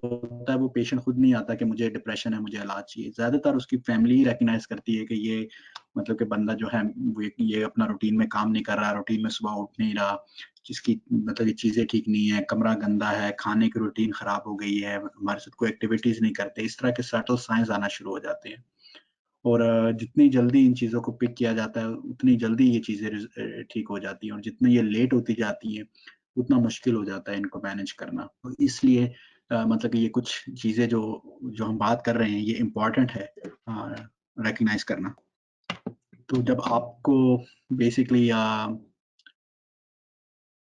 S2: होता है वो पेशेंट खुद नहीं आता कि मुझे डिप्रेशन है, मुझे इलाज चाहिए। ज़्यादातर उसकी फैमिली ही रिकग्नाइज करती है कि ये मतलब कि बंदा जो है वो ये अपना रूटीन में काम नहीं कर रहा, रूटीन में सुबह उठ नहीं रहा, जिसकी मतलब ये चीज़ें ठीक नहीं है, कमरा गंदा है, खाने की रूटीन ख़राब हो गई है, हमारे साथ कोई एक्टिविटीज़ नहीं करते, इस तरह के सटल साइंस आना शुरू हो जाते हैं। और जितनी जल्दी इन चीज़ों को पिक किया जाता है, उतनी जल्दी ये चीज़ें ठीक हो जाती हैं, और जितनी ये लेट होती जाती हैं, उतना मुश्किल हो जाता है इनको मैनेज करना। तो इसलिए मतलब कि ये कुछ चीज़ें जो हम बात कर रहे हैं, ये इम्पोर्टेंट है रिकॉग्नाइज़ करना। तो जब आपको बेसिकली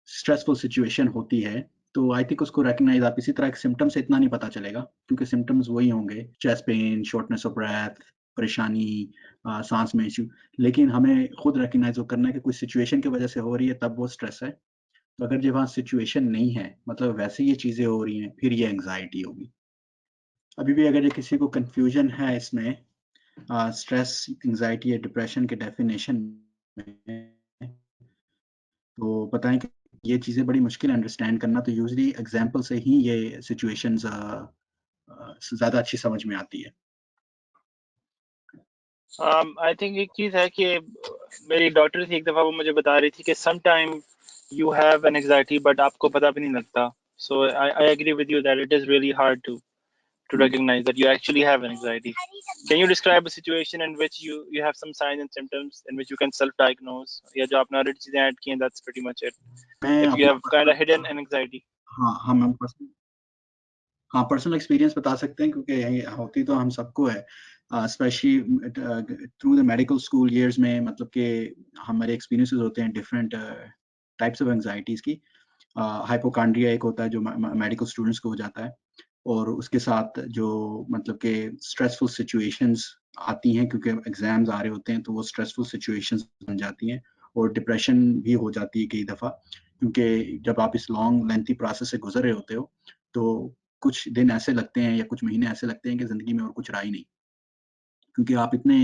S2: स्ट्रेसफुल सिचुएशन होती है, तो आई थिंक उसको रिकॉग्नाइज़ आप इसी तरह के सिम्पटम से इतना नहीं पता चलेगा, क्योंकि सिम्पटम्स वही होंगे, chest pain, shortness of breath, परेशानी, साँस में इश्यू। लेकिन हमें खुद रिकॉग्नाइज़ वो करना है कि कोई सिचुएशन की वजह से हो रही है, तब वो स्ट्रेस है। तो अगर जब वहाँ सिचुएशन नहीं है, मतलब वैसे ये चीज़ें हो रही हैं, फिर ये एंग्ज़ायटी होगी। अभी भी अगर ये किसी को कन्फ्यूज़न है इसमें स्ट्रेस, एंग्ज़ायटी या डिप्रेशन के डेफिनेशन में, तो बताएँ कि ये चीज़ें बड़ी मुश्किल है अंडरस्टैंड करना, तो यूजुअली एग्ज़ाम्पल से ही ये सिचुएशंस ज़्यादा अच्छी समझ में आती है।
S1: आई थिंक एक चीज़ है कि मेरी डॉक्टर थी, एक दफ़ा वो मुझे बता रही थी कि some time you have an anxiety but आपको पता भी नहीं लगता। So I agree with you that it is really hard to recognize that you actually have an anxiety. Can you describe a situation in which you have some signs and symptoms in which you can self-diagnose? या जो आपने already चीजें add की हैं, that's pretty much it.
S2: मैं
S1: If you
S2: अपना
S1: have kind of hidden an anxiety.
S2: Personal experience बता सकते हैं, क्योंकि ये होती तो हम सबको है, specially through the medical school years में, मतलब कि हमारे एक्सपीरियंसेस होते हैं डिफरेंट टाइप्स ऑफ एंग्जाइटीज़ की। हाइपोकॉन्ड्रिया एक होता है जो मेडिकल स्टूडेंट्स को हो जाता है, और उसके साथ जो मतलब कि स्ट्रेसफुल सिचुएशंस आती हैं, क्योंकि एग्जाम्स आ रहे होते हैं, तो वो स्ट्रेसफुल सिचुएशंस बन जाती हैं, और डिप्रेशन भी हो जाती है कई दफ़ा, क्योंकि जब आप इस लॉन्ग लेंथी प्रोसेस से गुजर रहे होते हो, तो कुछ दिन ऐसे लगते हैं या कुछ महीने ऐसे लगते हैं कि ज़िंदगी में और कुछ रहा ही नहीं, क्योंकि आप इतने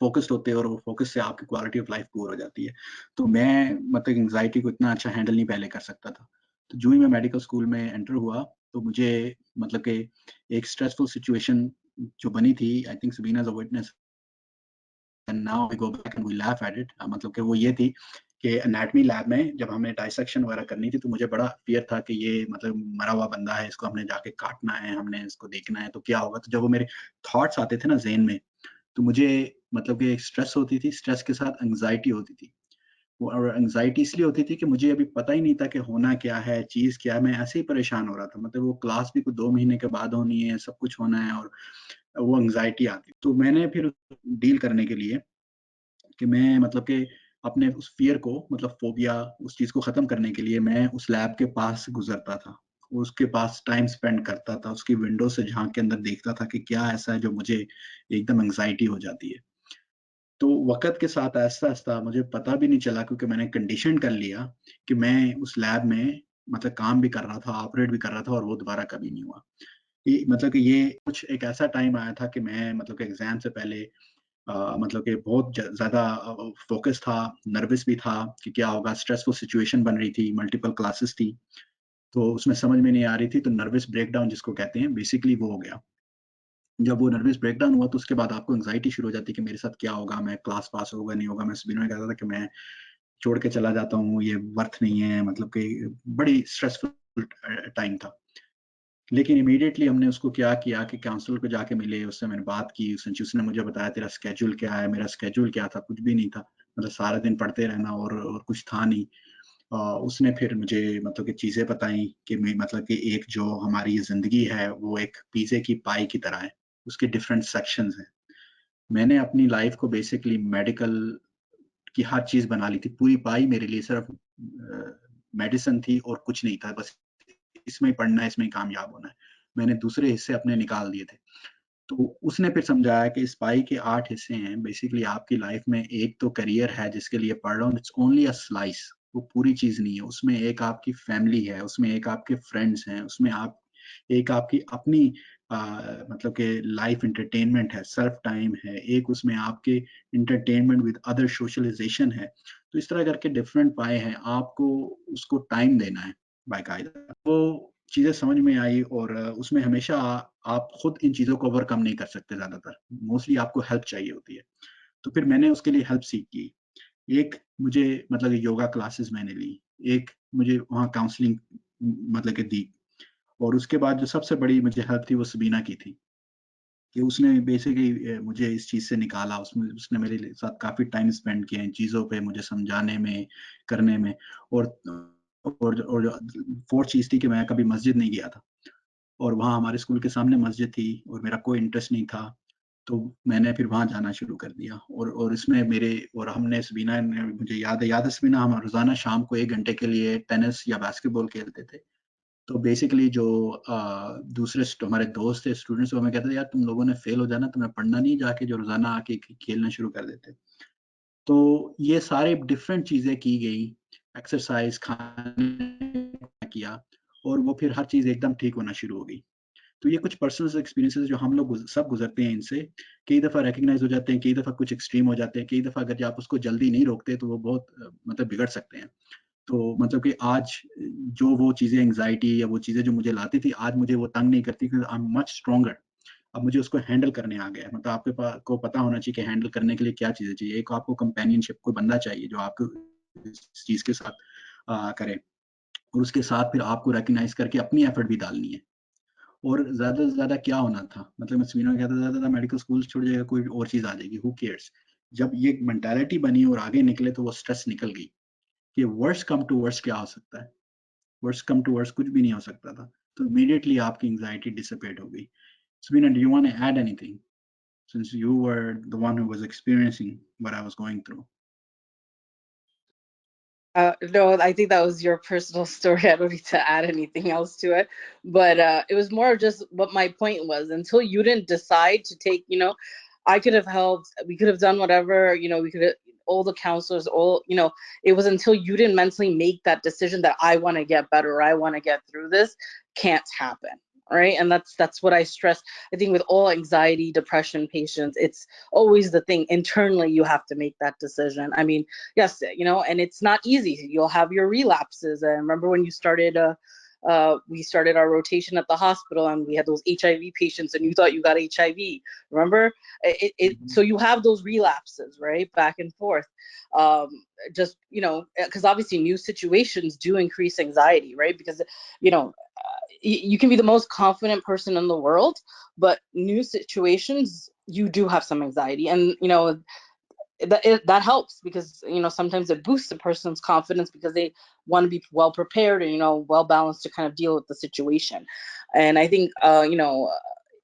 S2: फ़ोकस्ड होते हो, और वो फ़ोकस से आपकी क्वालिटी ऑफ लाइफ पुअर हो जाती है। तो मैं मतलब एंग्ज़ायटी को इतना अच्छा हैंडल नहीं पहले कर सकता था। तो जो ही मैं मेडिकल स्कूल में एंटर हुआ, तो मुझे मतलब कि एक स्ट्रेसफुल सिचुएशन जो बनी थी, I think Sabina is a witness, and now we go back and we laugh at it, मतलब कि वो ये थी कि एनाटॉमी लैब में जब हमें डाइसेक्शन वगैरह करनी थी, तो मुझे बड़ा फ़ियर था कि ये मतलब मरा हुआ बंदा है, इसको हमने जाके काटना है, हमने इसको देखना है, तो क्या होगा? तो जब वो मेरे थॉट्स आते थे ना ज़हन में, तो मुझे मतलब कि एक स्ट्रेस होती थी, स्ट्रेस के साथ एंग्ज़ायटी होती थी। वो और एंग्ज़ायटी इसलिए होती थी कि मुझे अभी पता ही नहीं था कि होना क्या है, चीज़ क्या है, मैं ऐसे ही परेशान हो रहा था। मतलब वो क्लास भी कुछ 2 महीने के बाद होनी है, सब कुछ होना है, और वो एंग्ज़ायटी आती। तो मैंने फिर डील करने के लिए कि मैं मतलब कि अपने उस फ़ियर को, मतलब फ़ोबिया, उस चीज़ को ख़त्म करने के लिए मैं उस लैब के पास से गुज़रता था। उसके पास टाइम स्पेंड करता था, उसकी विंडो से झाँक के अंदर देखता था कि क्या ऐसा है जो मुझे एकदम एंग्ज़ायटी हो जाती है। तो वक़्त के साथ आहिस्ता-आहिस्ता मुझे पता भी नहीं चला, क्योंकि मैंने कंडीशन कर लिया कि मैं उस लैब में मतलब काम भी कर रहा था, ऑपरेट भी कर रहा था, और वो दोबारा कभी नहीं हुआ। ये मतलब कि ये कुछ एक ऐसा टाइम आया था कि मैं मतलब कि एग्ज़ाम से पहले मतलब कि बहुत ज़्यादा फ़ोकस था, नर्वस भी था कि क्या होगा, स्ट्रेसफुल सिचुएशन बन रही थी, मल्टीपल क्लासेस थी, तो उसमें समझ में नहीं आ रही थी, तो नर्वस ब्रेकडाउन जिसको कहते हैं, बेसिकली वो हो गया। जब वो नर्वस ब्रेकडाउन हुआ, तो उसके बाद आपको एंग्ज़ायटी शुरू हो जाती है कि मेरे साथ क्या होगा, मैं क्लास पास होगा, नहीं होगा। मैं सबीना में कहता था कि मैं छोड़ के चला जाता हूँ, ये वर्थ नहीं है, मतलब कि बड़ी स्ट्रेसफुल टाइम था। लेकिन इमीडिएटली हमने उसको क्या किया कि काउंसलर को जाके मिले, उससे मैंने बात की, उसने मुझे बताया तेरा शेड्यूल क्या है, मेरा शेड्यूल क्या था, कुछ भी नहीं था। मतलब सारा दिन पढ़ते रहना, और कुछ था नहीं। उसने फिर मुझे मतलब कि चीज़ें बताई कि मैं मतलब कि एक जो हमारी ज़िंदगी है, वो एक पिज़्ज़े की पाई की तरह है, उसके डिफरेंट सेक्शंस हैं। मैंने अपनी लाइफ़ को बेसिकली मेडिकल की हर चीज़ बना ली थी। पूरी पाई मेरे लिए सिर्फ़ मेडिसिन थी और कुछ नहीं था, बस इसमें ही पढ़ना है, इसमें ही कामयाब होना है। मैंने दूसरे हिस्से अपने निकाल दिए थे। तो उसने फिर समझाया कि इस पाई के 8 हिस्से हैं, बेसिकली आपकी लाइफ़ में एक तो करियर है जिसके लिए पढ़ रहा हूँ, इट्स ओनली अ स्लाइस, वो पूरी चीज़ नहीं है। उसमें एक आपकी फैमिली है, उसमें एक आपके फ्रेंड्स हैं, उसमें आप एक आपकी अपनी अ, मतलब कि लाइफ़ एंटरटेनमेंट है, सेल्फ टाइम है, एक उसमें आपके एंटरटेनमेंट विद अदर सोशलाइज़ेशन है। तो इस तरह करके डिफरेंट पाए हैं, आपको उसको टाइम देना है बाकायदा। वो चीज़ें समझ में आई, और उसमें हमेशा आप खुद इन चीज़ों को ओवरकम नहीं कर सकते ज़्यादातर। मोस्टली आपको हेल्प चाहिए होती है। तो फिर मैंने उसके लिए हेल्प सीख की। एक मुझे मतलब योगा क्लासेस मैंने ली, एक मुझे वहाँ काउंसलिंग मतलब कि दी, और उसके बाद जो सबसे बड़ी मुझे हेल्प थी वो सबीना की थी, कि उसने बेसिकली मुझे इस चीज़ से निकाला। उसने मेरे साथ काफ़ी टाइम स्पेंड किया इन चीज़ों पे, मुझे समझाने में, करने में। और फोर्थ चीज़ थी कि मैं कभी मस्जिद नहीं गया था, और वहाँ हमारे स्कूल के सामने मस्जिद थी और मेरा कोई इंटरेस्ट नहीं था, तो मैंने फिर वहाँ जाना शुरू कर दिया। और इसमें मेरे और हमने सबीना ने, मुझे याद है सबीना, हम रोज़ाना शाम को 1 घंटे के लिए टेनिस या बास्केटबॉल खेलते थे। तो बेसिकली जो दूसरे हमारे दोस्त थे, स्टूडेंट्स, वो हमें कहते थे यार तुम लोगों ने फेल हो जाना, तुम्हें पढ़ना नहीं, जाके जो रोज़ाना आके खेलना शुरू कर देते। तो ये सारे डिफरेंट चीज़ें की गई, एक्सरसाइज, खाने किया, और वो फिर हर चीज़ एकदम ठीक होना शुरू हो गई। तो ये कुछ पर्सनल एक्सपीरियंसेस जो हम लोग सब गुजरते हैं इनसे, कई दफ़ा रिकग्नाइज हो जाते हैं, कई दफ़ा कुछ एक्सट्रीम हो जाते हैं, कई दफ़ा अगर आप उसको जल्दी नहीं रोकते तो वो बहुत मतलब बिगड़ सकते हैं। तो मतलब कि आज जो वो चीज़ें एंग्जायटी या वो चीज़ें जो मुझे लाती थी, आज मुझे वो तंग नहीं करती, क्योंकि आई एम मच स्ट्रॉन्गर। अब मुझे उसको हैंडल करने आ गया है। मतलब आपके पास को पता होना चाहिए कि हैंडल करने के लिए क्या चीज़ें चाहिए। एक आपको कंपेनियनशिप, कोई बंदा चाहिए जो आपको इस चीज़ के साथ करे, और उसके साथ फिर आपको रिकग्नाइज करके अपनी एफर्ट भी डालनी है। और ज़्यादा से ज़्यादा क्या होना था, मतलब मैं समीना कहता था ज़्यादा मेडिकल स्कूल छूट जाएगा, कोई और चीज़ आ जाएगी, हु केयर्स। जब ये मेंटालिटी बनी और आगे निकले तो वो स्ट्रेस निकल गई, कि वर्स्ट कम टू वर्स्ट क्या हो सकता है, वर्स्ट कम टू वर्स्ट कुछ भी नहीं हो सकता था। तो इमीडिएटली आपकी एंग्जायटी डिसिपेट हो गई। Sabina, do you want to add anything, since you were the one who was experiencing what I was going through?
S4: No, I think that was your personal story. I don't need to add anything else to it. But it was more just what my point was. Until you didn't decide to take, I could have helped. We could have done whatever, we could have, all the counselors, it was until you didn't mentally make that decision that I want to get better, or I want to get through this, can't happen. Right. And that's what I stress. I think with all anxiety, depression patients, it's always the thing internally, you have to make that decision. I mean, yes, and it's not easy. You'll have your relapses. And remember when you started, we started our rotation at the hospital, and we had those HIV patients, and you thought you got HIV. Remember, so you have those relapses, right, back and forth. Just because obviously new situations do increase anxiety, right? Because you can be the most confident person in the world, but new situations, you do have some anxiety, and that helps, because sometimes it boosts a person's confidence, because they want to be well prepared and well balanced to kind of deal with the situation. And I think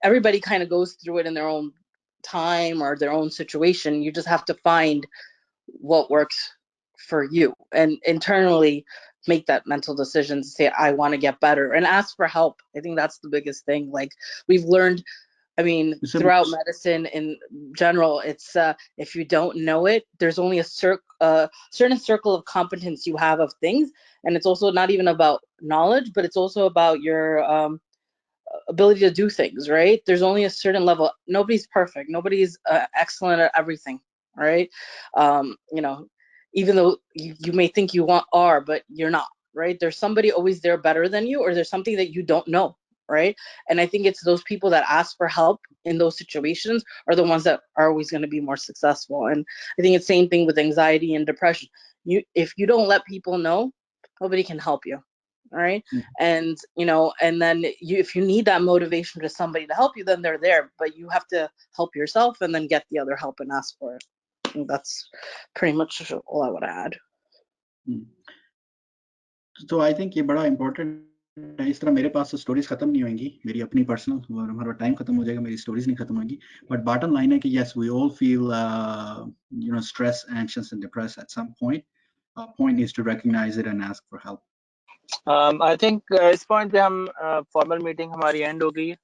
S4: everybody kind of goes through it in their own time or their own situation. You just have to find what works for you, and internally make that mental decision to say, I want to get better, and ask for help. I think that's the biggest thing. Like, we've learned, I mean, throughout medicine in general, it's if you don't know it, there's only a certain circle of competence you have of things, and it's also not even about knowledge, but it's also about your ability to do things, right? There's only a certain level. Nobody's perfect. Nobody's excellent at everything, right? Even though you may think you are, but you're not, right? There's somebody always there better than you, or there's something that you don't know, right? And I think it's those people that ask for help in those situations are the ones that are always going to be more successful. And I think it's the same thing with anxiety and depression. If you don't let people know, nobody can help you. All right. And and then if you need that motivation to somebody to help you, then they're there, but you have to help yourself and then get the other help and ask for it. And that's pretty much all I would add.
S2: तो I think ये बड़ा important है। इस तरह मेरे पास तो stories खत्म नहीं होंगी, मेरी अपनी पर्सनल, हमारा टाइम खत्म हो जाएगा, मेरी स्टोरीज नहीं खत्म होंगी। बट बॉटम लाइन है कि yes, we all feel stress, anxious and depressed at some point. Point is to recognise it and ask for help.
S1: I think इस पॉइंट पे हम फॉर्मल मीटिंग हमारी एंड हो गई है।